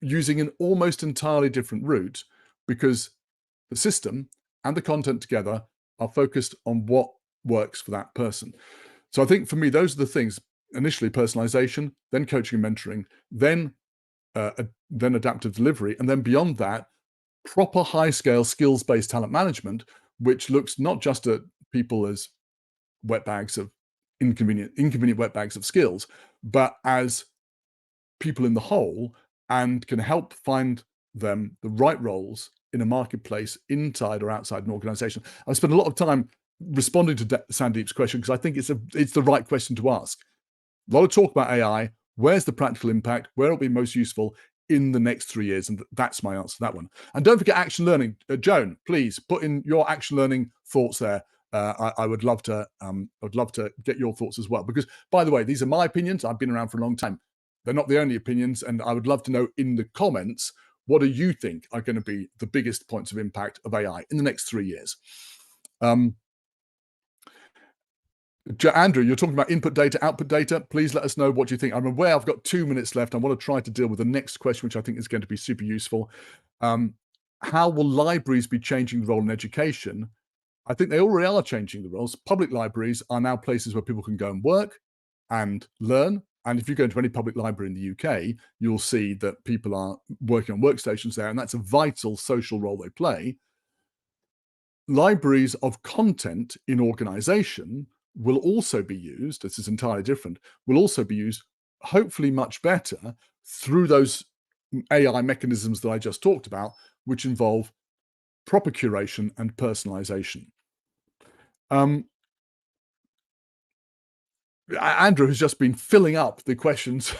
using an almost entirely different route because the system and the content together are focused on what works for that person. So I think for me, those are the things: initially personalization, then coaching and mentoring, then adaptive delivery, and then beyond that, proper high-scale skills-based talent management, which looks not just at people as wet bags of inconvenient wet bags of skills, but as people in the whole, and can help find them the right roles in a marketplace inside or outside an organization. I spent a lot of time responding to Sandeep's question because I think it's the right question to ask. A lot of talk about AI. Where's the practical impact? Where will it be most useful in the next 3 years? And that's my answer to that one. And don't forget action learning. Joan, please put in your action learning thoughts there. I would love to get your thoughts as well, because by the way, these are my opinions. I've been around for a long time. They're not the only opinions, and I would love to know in the comments, what do you think are going to be the biggest points of impact of AI in the next 3 years? Andrew, you're talking about input data, output data. Please let us know what you think. I'm aware I've got 2 minutes left. I want to try to deal with the next question, which I think is going to be super useful. How will libraries be changing the role in education? I think they already are changing the roles. Public libraries are now places where people can go and work and learn. And if you go into any public library in the UK, you'll see that people are working on workstations there, and that's a vital social role they play. Libraries of content in organization will also be used, this is entirely different, will also be used hopefully much better through those AI mechanisms that I just talked about, which involve proper curation and personalization. Andrew has just been filling up the questions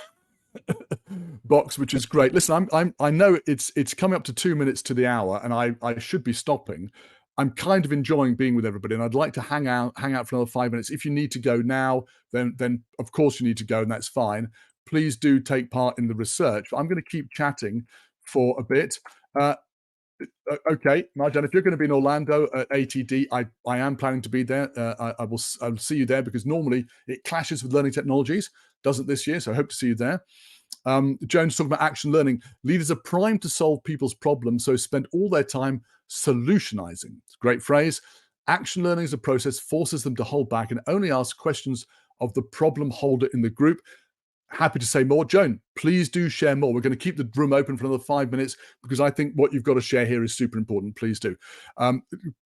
box, which is great. Listen, I know it's coming up to 2 minutes to the hour, and I should be stopping. I'm kind of enjoying being with everybody, and I'd like to hang out for another 5 minutes. If you need to go now, then of course you need to go, and that's fine. Please do take part in the research. I'm going to keep chatting for a bit. Uh, okay, Marjan, if you're going to be in Orlando at ATD, I am planning to be there. I'll see you there because normally it clashes with learning technologies. Doesn't this year, so I hope to see you there. Jones talking about action learning. Leaders are primed to solve people's problems, so spend all their time solutionizing. It's a great phrase. Action learning as a process forces them to hold back and only ask questions of the problem holder in the group. Happy to say more. Joan, please do share more. We're going to keep the room open for another 5 minutes because I think what you've got to share here is super important. Please do.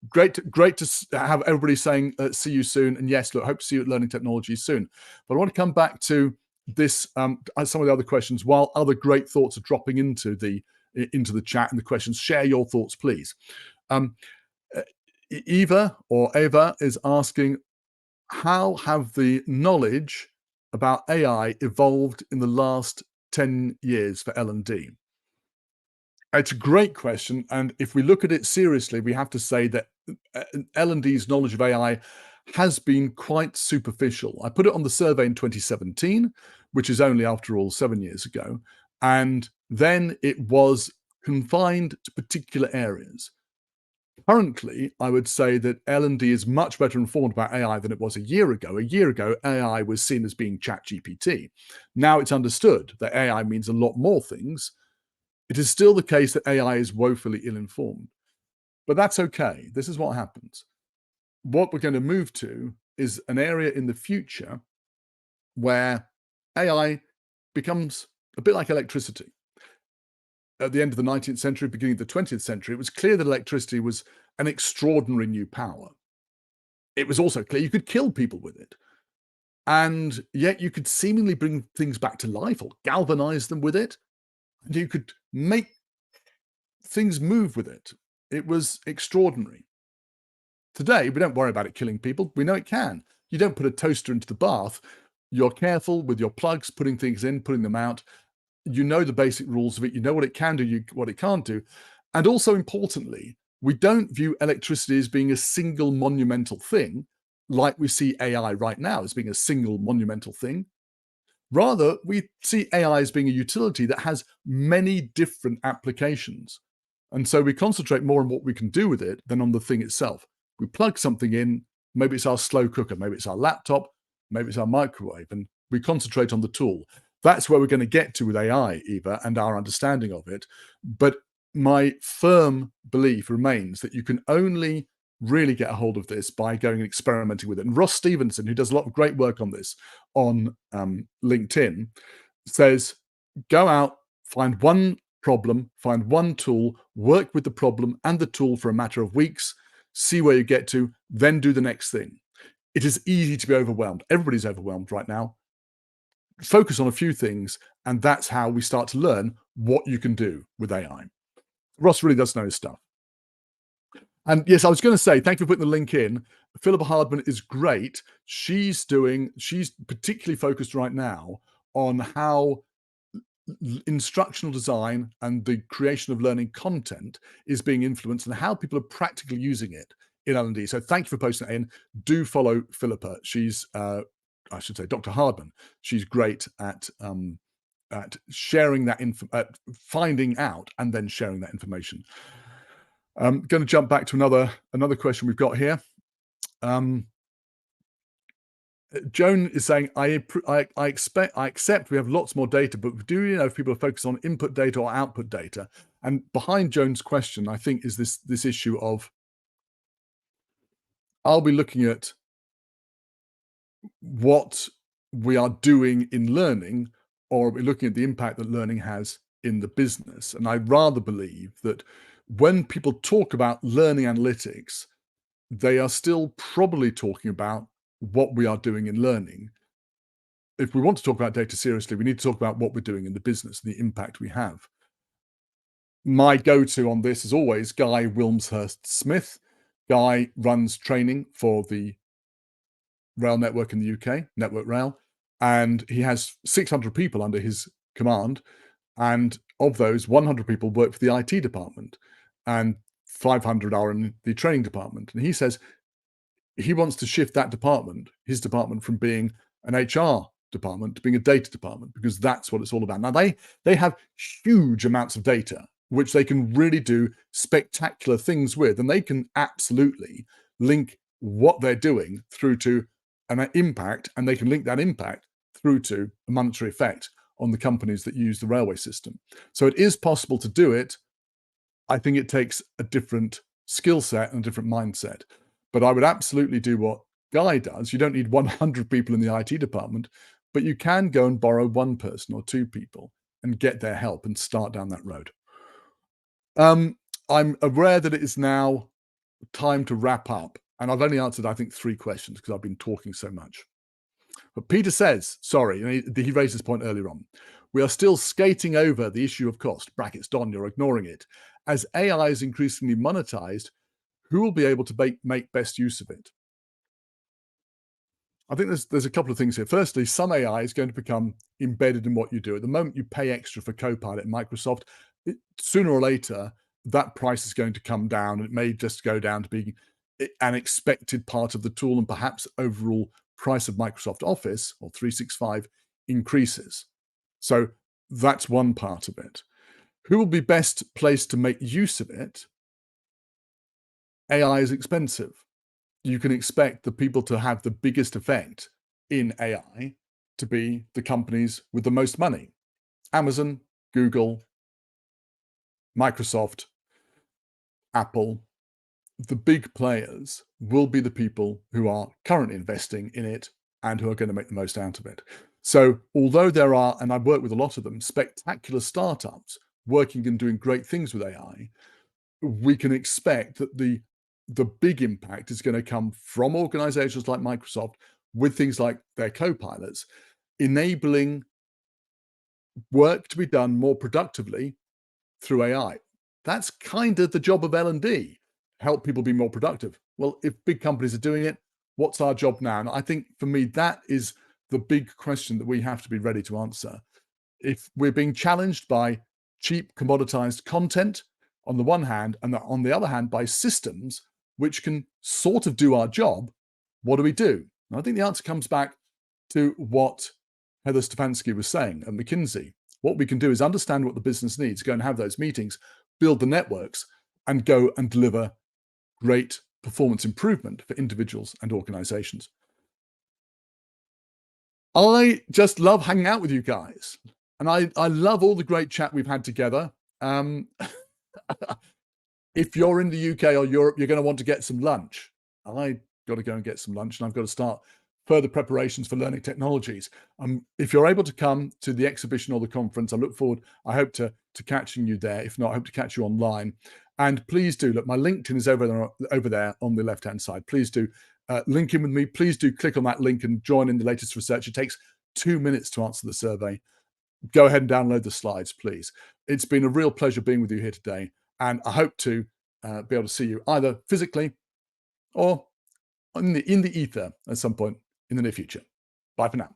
Great to have everybody saying see you soon. And yes, look, hope to see you at Learning Technologies soon. But I want to come back to this, some of the other questions while other great thoughts are dropping into the chat and the questions. Share your thoughts, please. Eva is asking, how have the knowledge about AI evolved in the last 10 years for L&D? It's a great question. And if we look at it seriously, we have to say that L&D's knowledge of AI has been quite superficial. I put it on the survey in 2017, which is only, after all, 7 years ago. And then it was confined to particular areas. Currently, I would say that L&D is much better informed about AI than it was a year ago. A year ago, AI was seen as being ChatGPT. Now it's understood that AI means a lot more things. It is still the case that AI is woefully ill-informed. But that's okay. This is what happens. What we're going to move to is an area in the future where AI becomes a bit like electricity. At the end of the 19th century, beginning of the 20th century, it was clear that electricity was an extraordinary new power. It was also clear you could kill people with it. And yet you could seemingly bring things back to life or galvanize them with it. And you could make things move with it. It was extraordinary. Today, we don't worry about it killing people. We know it can. You don't put a toaster into the bath. You're careful with your plugs, putting things in, putting them out. You know the basic rules of it. You know what it can do, what it can't do. And also importantly, we don't view electricity as being a single monumental thing, like we see AI right now as being a single monumental thing. Rather, we see AI as being a utility that has many different applications. And so we concentrate more on what we can do with it than on the thing itself. We plug something in, maybe it's our slow cooker, maybe it's our laptop, maybe it's our microwave, and we concentrate on the tool. That's where we're going to get to with AI, Eva, and our understanding of it. But my firm belief remains that you can only really get a hold of this by going and experimenting with it. And Ross Stevenson, who does a lot of great work on this on LinkedIn, says, go out, find one problem, find one tool, work with the problem and the tool for a matter of weeks, see where you get to, then do the next thing. It is easy to be overwhelmed. Everybody's overwhelmed right now. Focus on a few things, and that's how we start to learn what you can do with AI. Ross really does know his stuff. And yes, I was going to say, thank you for putting the link in. Philippa Hardman is great. She's particularly focused right now on how instructional design and the creation of learning content is being influenced and how people are practically using it in L&D. So thank you for posting that in. Do follow Philippa. She's, I should say, Dr. Hardman. She's great at sharing that at finding out and then sharing that information. I'm going to jump back to another question we've got here. Joan is saying, I accept we have lots more data, but do you know if people are focused on input data or output data? And behind Joan's question, I think, is this issue of, are we looking at what we are doing in learning, or are we looking at the impact that learning has in the business? And I rather believe that when people talk about learning analytics, they are still probably talking about what we are doing in learning. If we want to talk about data seriously, we need to talk about what we're doing in the business and the impact we have. My go-to on this is always Guy Wilmshurst-Smith. Guy runs training for the rail network in the UK, Network Rail, and he has 600 people under his command. And of those, 100 people work for the IT department and 500 are in the training department. And he says he wants to shift that department, his department, from being an HR department to being a data department, because that's what it's all about. Now, they have huge amounts of data, which they can really do spectacular things with, and they can absolutely link what they're doing through to an impact, and they can link that impact through to a monetary effect on the companies that use the railway system. So it is possible to do it. I think it takes a different skill set and a different mindset. But I would absolutely do what Guy does. You don't need 100 people in the IT department, but you can go and borrow one person or two people and get their help and start down that road. I'm aware that it is now time to wrap up, and I've only answered, I think, 3 questions because I've been talking so much. But Peter says, sorry, he raised this point earlier on. We are still skating over the issue of cost, brackets, Don, you're ignoring it. As AI is increasingly monetized, who will be able to make best use of it? I think there's a couple of things here. Firstly, some AI is going to become embedded in what you do. At the moment, you pay extra for Copilot in Microsoft. Sooner or later, that price is going to come down. And it may just go down to being an expected part of the tool, and perhaps overall price of Microsoft Office or 365 increases. So that's one part of it. Who will be best placed to make use of it? AI is expensive. You can expect the people to have the biggest effect in AI to be the companies with the most money. Amazon, Google, Microsoft, Apple, the big players will be the people who are currently investing in it and who are going to make the most out of it. So although there are, and I've worked with a lot of them, spectacular startups working and doing great things with AI, we can expect that the big impact is going to come from organizations like Microsoft with things like their co-pilots, enabling work to be done more productively through AI. That's kind of the job of L&D, help people be more productive. Well, if big companies are doing it, what's our job now? And I think for me, that is the big question that we have to be ready to answer. If we're being challenged by cheap commoditized content on the one hand, and on the other hand, by systems which can sort of do our job, what do we do? And I think the answer comes back to what Heather Stefanski was saying at McKinsey. What we can do is understand what the business needs, go and have those meetings, build the networks, and go and deliver great performance improvement for individuals and organizations. I just love hanging out with you guys. And I love all the great chat we've had together. If you're in the UK or Europe, you're going to want to get some lunch. I got to go and get some lunch, and I've got to start further preparations for learning technologies. If you're able to come to the exhibition or the conference, I look forward, I hope to catching you there. If not, I hope to catch you online. And please do, look, my LinkedIn is over there on the left-hand side. Please do link in with me. Please do click on that link and join in the latest research. It takes 2 minutes to answer the survey. Go ahead and download the slides, please. It's been a real pleasure being with you here today. And I hope to be able to see you either physically or in the ether at some point in the near future. Bye for now.